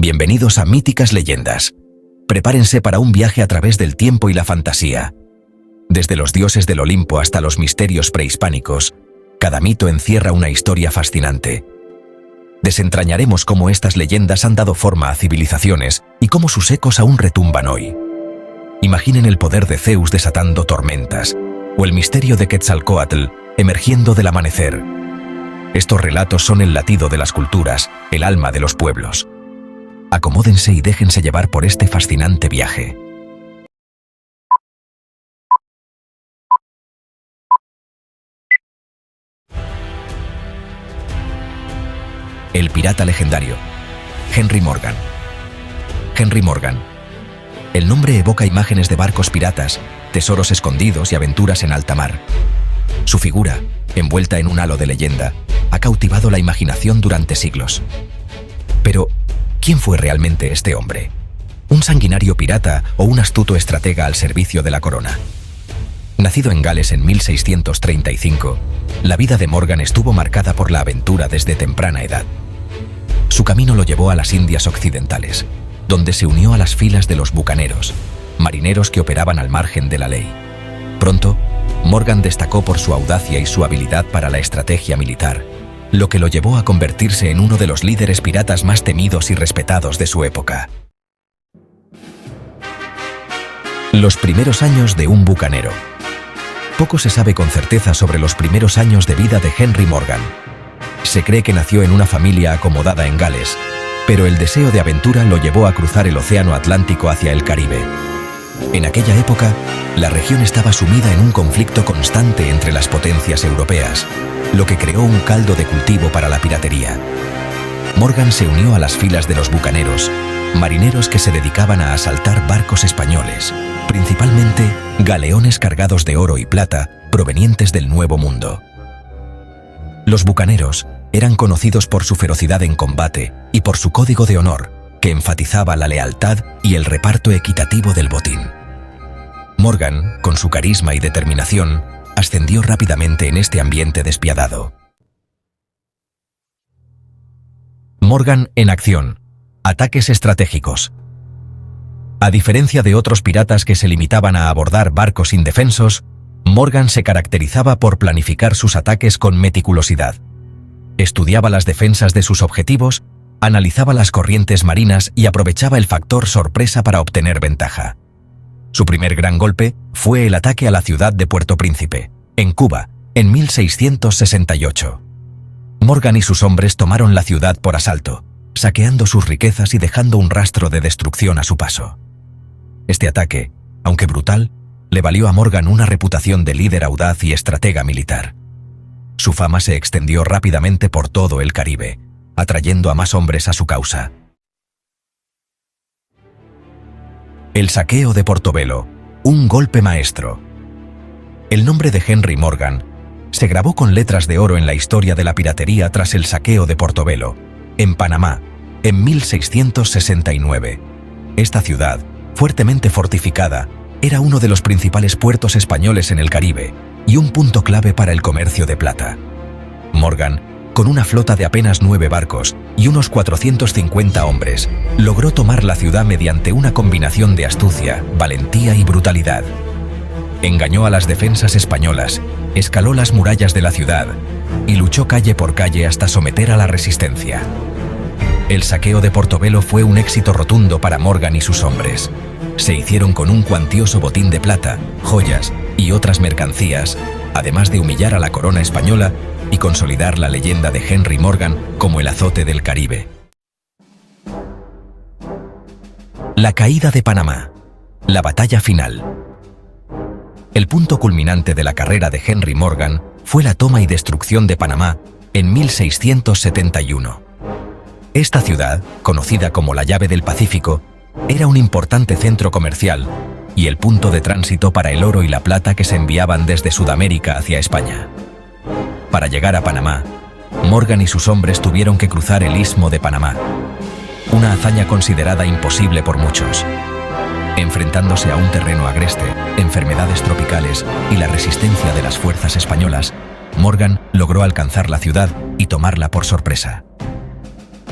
Bienvenidos a Míticas Leyendas. Prepárense para un viaje a través del tiempo y la fantasía. Desde los dioses del Olimpo hasta los misterios prehispánicos, cada mito encierra una historia fascinante. Desentrañaremos cómo estas leyendas han dado forma a civilizaciones y cómo sus ecos aún retumban hoy. Imaginen el poder de Zeus desatando tormentas, o el misterio de Quetzalcóatl emergiendo del amanecer. Estos relatos son el latido de las culturas, el alma de los pueblos. Acomódense y déjense llevar por este fascinante viaje. El pirata legendario, Henry Morgan. Henry Morgan. El nombre evoca imágenes de barcos piratas, tesoros escondidos y aventuras en alta mar. Su figura, envuelta en un halo de leyenda, ha cautivado la imaginación durante siglos. Pero, ¿quién fue realmente este hombre? ¿Un sanguinario pirata o un astuto estratega al servicio de la corona? Nacido en Gales en 1635, la vida de Morgan estuvo marcada por la aventura desde temprana edad. Su camino lo llevó a las Indias Occidentales, donde se unió a las filas de los bucaneros, marineros que operaban al margen de la ley. Pronto, Morgan destacó por su audacia y su habilidad para la estrategia militar, lo que lo llevó a convertirse en uno de los líderes piratas más temidos y respetados de su época. Los primeros años de un bucanero. Poco se sabe con certeza sobre los primeros años de vida de Henry Morgan. Se cree que nació en una familia acomodada en Gales, pero el deseo de aventura lo llevó a cruzar el Océano Atlántico hacia el Caribe. En aquella época, la región estaba sumida en un conflicto constante entre las potencias europeas, lo que creó un caldo de cultivo para la piratería. Morgan se unió a las filas de los bucaneros, marineros que se dedicaban a asaltar barcos españoles, principalmente galeones cargados de oro y plata provenientes del Nuevo Mundo. Los bucaneros eran conocidos por su ferocidad en combate y por su código de honor, que enfatizaba la lealtad y el reparto equitativo del botín. Morgan, con su carisma y determinación, ascendió rápidamente en este ambiente despiadado. Morgan en acción. Ataques estratégicos. A diferencia de otros piratas que se limitaban a abordar barcos indefensos, Morgan se caracterizaba por planificar sus ataques con meticulosidad. Estudiaba las defensas de sus objetivos, analizaba las corrientes marinas y aprovechaba el factor sorpresa para obtener ventaja. Su primer gran golpe fue el ataque a la ciudad de Puerto Príncipe, en Cuba, en 1668. Morgan y sus hombres tomaron la ciudad por asalto, saqueando sus riquezas y dejando un rastro de destrucción a su paso. Este ataque, aunque brutal, le valió a Morgan una reputación de líder audaz y estratega militar. Su fama se extendió rápidamente por todo el Caribe, atrayendo a más hombres a su causa. El saqueo de Portobelo, un golpe maestro. El nombre de Henry Morgan se grabó con letras de oro en la historia de la piratería tras el saqueo de Portobelo, en Panamá, en 1669. Esta ciudad, fuertemente fortificada, era uno de los principales puertos españoles en el Caribe y un punto clave para el comercio de plata. Morgan, con una flota de apenas 9 barcos y unos 450 hombres, logró tomar la ciudad mediante una combinación de astucia, valentía y brutalidad. Engañó a las defensas españolas, escaló las murallas de la ciudad y luchó calle por calle hasta someter a la resistencia. El saqueo de Portobelo fue un éxito rotundo para Morgan y sus hombres. Se hicieron con un cuantioso botín de plata, joyas y otras mercancías, además de humillar a la corona española y consolidar la leyenda de Henry Morgan como el azote del Caribe. La caída de Panamá. La batalla final. El punto culminante de la carrera de Henry Morgan fue la toma y destrucción de Panamá en 1671. Esta ciudad, conocida como la Llave del Pacífico, era un importante centro comercial y el punto de tránsito para el oro y la plata que se enviaban desde Sudamérica hacia España. Para llegar a Panamá, Morgan y sus hombres tuvieron que cruzar el Istmo de Panamá, una hazaña considerada imposible por muchos. Enfrentándose a un terreno agreste, enfermedades tropicales y la resistencia de las fuerzas españolas, Morgan logró alcanzar la ciudad y tomarla por sorpresa.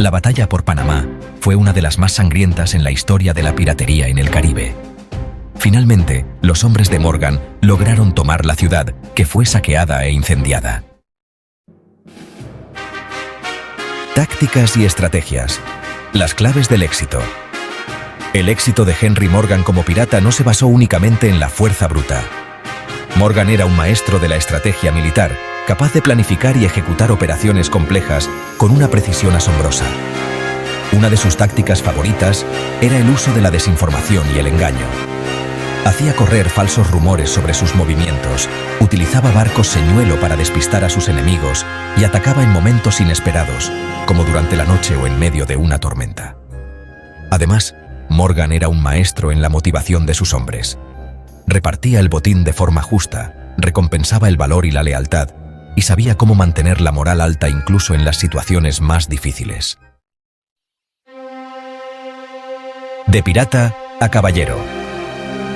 La batalla por Panamá fue una de las más sangrientas en la historia de la piratería en el Caribe. Finalmente, los hombres de Morgan lograron tomar la ciudad, que fue saqueada e incendiada. Tácticas y estrategias. Las claves del éxito. El éxito de Henry Morgan como pirata no se basó únicamente en la fuerza bruta. Morgan era un maestro de la estrategia militar, capaz de planificar y ejecutar operaciones complejas con una precisión asombrosa. Una de sus tácticas favoritas era el uso de la desinformación y el engaño. Hacía correr falsos rumores sobre sus movimientos, utilizaba barcos señuelo para despistar a sus enemigos y atacaba en momentos inesperados, como durante la noche o en medio de una tormenta. Además, Morgan era un maestro en la motivación de sus hombres. Repartía el botín de forma justa, recompensaba el valor y la lealtad, y sabía cómo mantener la moral alta incluso en las situaciones más difíciles. De pirata a caballero.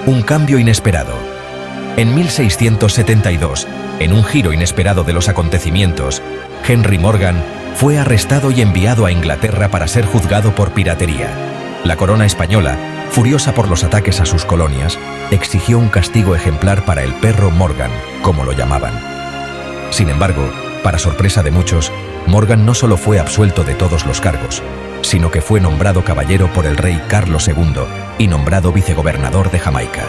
Un cambio inesperado. En 1672, en un giro inesperado de los acontecimientos, Henry Morgan fue arrestado y enviado a Inglaterra para ser juzgado por piratería. La corona española, furiosa por los ataques a sus colonias, exigió un castigo ejemplar para el perro Morgan, como lo llamaban. Sin embargo, para sorpresa de muchos, Morgan no solo fue absuelto de todos los cargos, sino que fue nombrado caballero por el rey Carlos II y nombrado vicegobernador de Jamaica.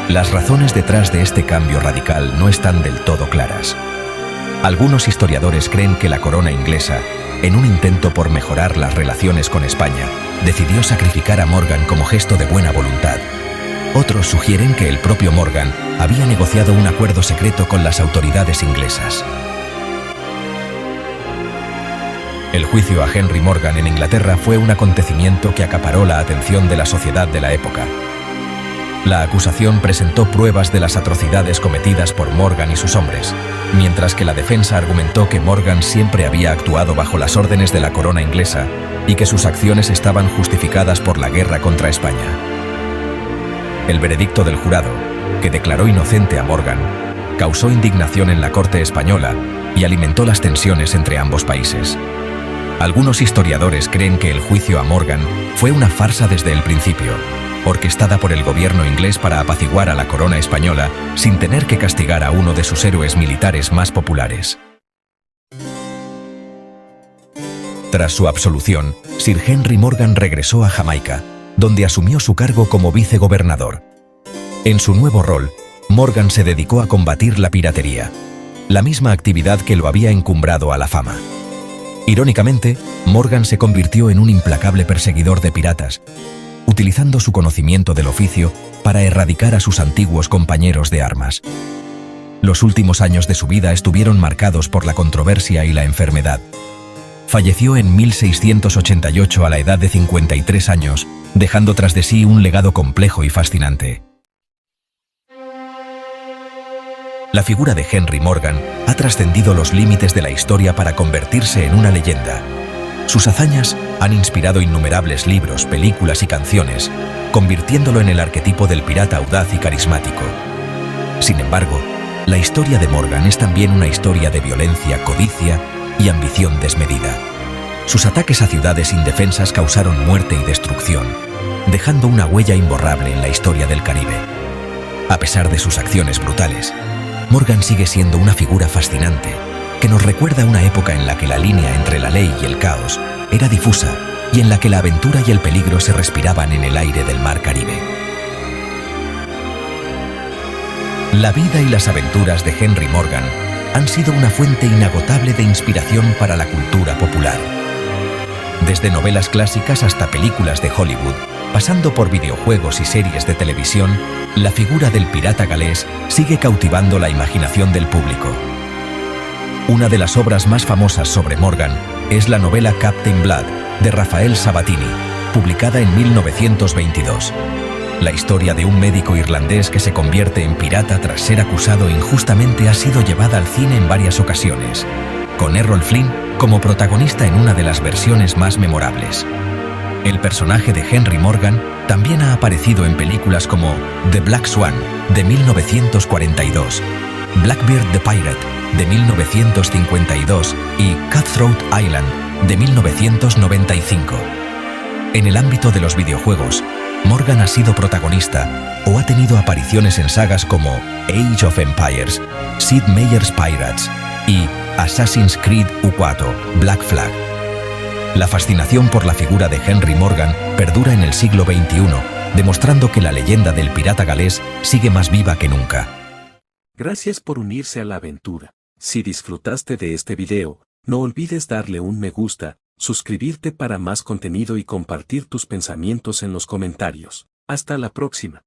Las razones detrás de este cambio radical no están del todo claras. Algunos historiadores creen que la corona inglesa, en un intento por mejorar las relaciones con España, decidió sacrificar a Morgan como gesto de buena voluntad. Otros sugieren que el propio Morgan había negociado un acuerdo secreto con las autoridades inglesas. El juicio a Henry Morgan en Inglaterra fue un acontecimiento que acaparó la atención de la sociedad de la época. La acusación presentó pruebas de las atrocidades cometidas por Morgan y sus hombres, mientras que la defensa argumentó que Morgan siempre había actuado bajo las órdenes de la corona inglesa y que sus acciones estaban justificadas por la guerra contra España. El veredicto del jurado, que declaró inocente a Morgan, causó indignación en la corte española y alimentó las tensiones entre ambos países. Algunos historiadores creen que el juicio a Morgan fue una farsa desde el principio, orquestada por el gobierno inglés para apaciguar a la corona española sin tener que castigar a uno de sus héroes militares más populares. Tras su absolución, Sir Henry Morgan regresó a Jamaica, donde asumió su cargo como vicegobernador. En su nuevo rol, Morgan se dedicó a combatir la piratería, la misma actividad que lo había encumbrado a la fama. Irónicamente, Morgan se convirtió en un implacable perseguidor de piratas, utilizando su conocimiento del oficio para erradicar a sus antiguos compañeros de armas. Los últimos años de su vida estuvieron marcados por la controversia y la enfermedad. Falleció en 1688 a la edad de 53 años, dejando tras de sí un legado complejo y fascinante. La figura de Henry Morgan ha trascendido los límites de la historia para convertirse en una leyenda. Sus hazañas han inspirado innumerables libros, películas y canciones, convirtiéndolo en el arquetipo del pirata audaz y carismático. Sin embargo, la historia de Morgan es también una historia de violencia, codicia y ambición desmedida. Sus ataques a ciudades indefensas causaron muerte y destrucción, dejando una huella imborrable en la historia del Caribe. A pesar de sus acciones brutales, Morgan sigue siendo una figura fascinante que nos recuerda una época en la que la línea entre la ley y el caos era difusa y en la que la aventura y el peligro se respiraban en el aire del mar Caribe. La vida y las aventuras de Henry Morgan han sido una fuente inagotable de inspiración para la cultura popular. Desde novelas clásicas hasta películas de Hollywood, pasando por videojuegos y series de televisión, la figura del pirata galés sigue cautivando la imaginación del público. Una de las obras más famosas sobre Morgan es la novela Captain Blood, de Rafael Sabatini, publicada en 1922. La historia de un médico irlandés que se convierte en pirata tras ser acusado injustamente ha sido llevada al cine en varias ocasiones, con Errol Flynn como protagonista en una de las versiones más memorables. El personaje de Henry Morgan también ha aparecido en películas como The Black Swan, de 1942, Blackbeard the Pirate, de 1952 y Cutthroat Island, de 1995. En el ámbito de los videojuegos, Morgan ha sido protagonista o ha tenido apariciones en sagas como Age of Empires, Sid Meier's Pirates y Assassin's Creed U4, Black Flag. La fascinación por la figura de Henry Morgan perdura en el siglo XXI, demostrando que la leyenda del pirata galés sigue más viva que nunca. Gracias por unirse a la aventura. Si disfrutaste de este video, no olvides darle un me gusta, suscribirte para más contenido y compartir tus pensamientos en los comentarios. Hasta la próxima.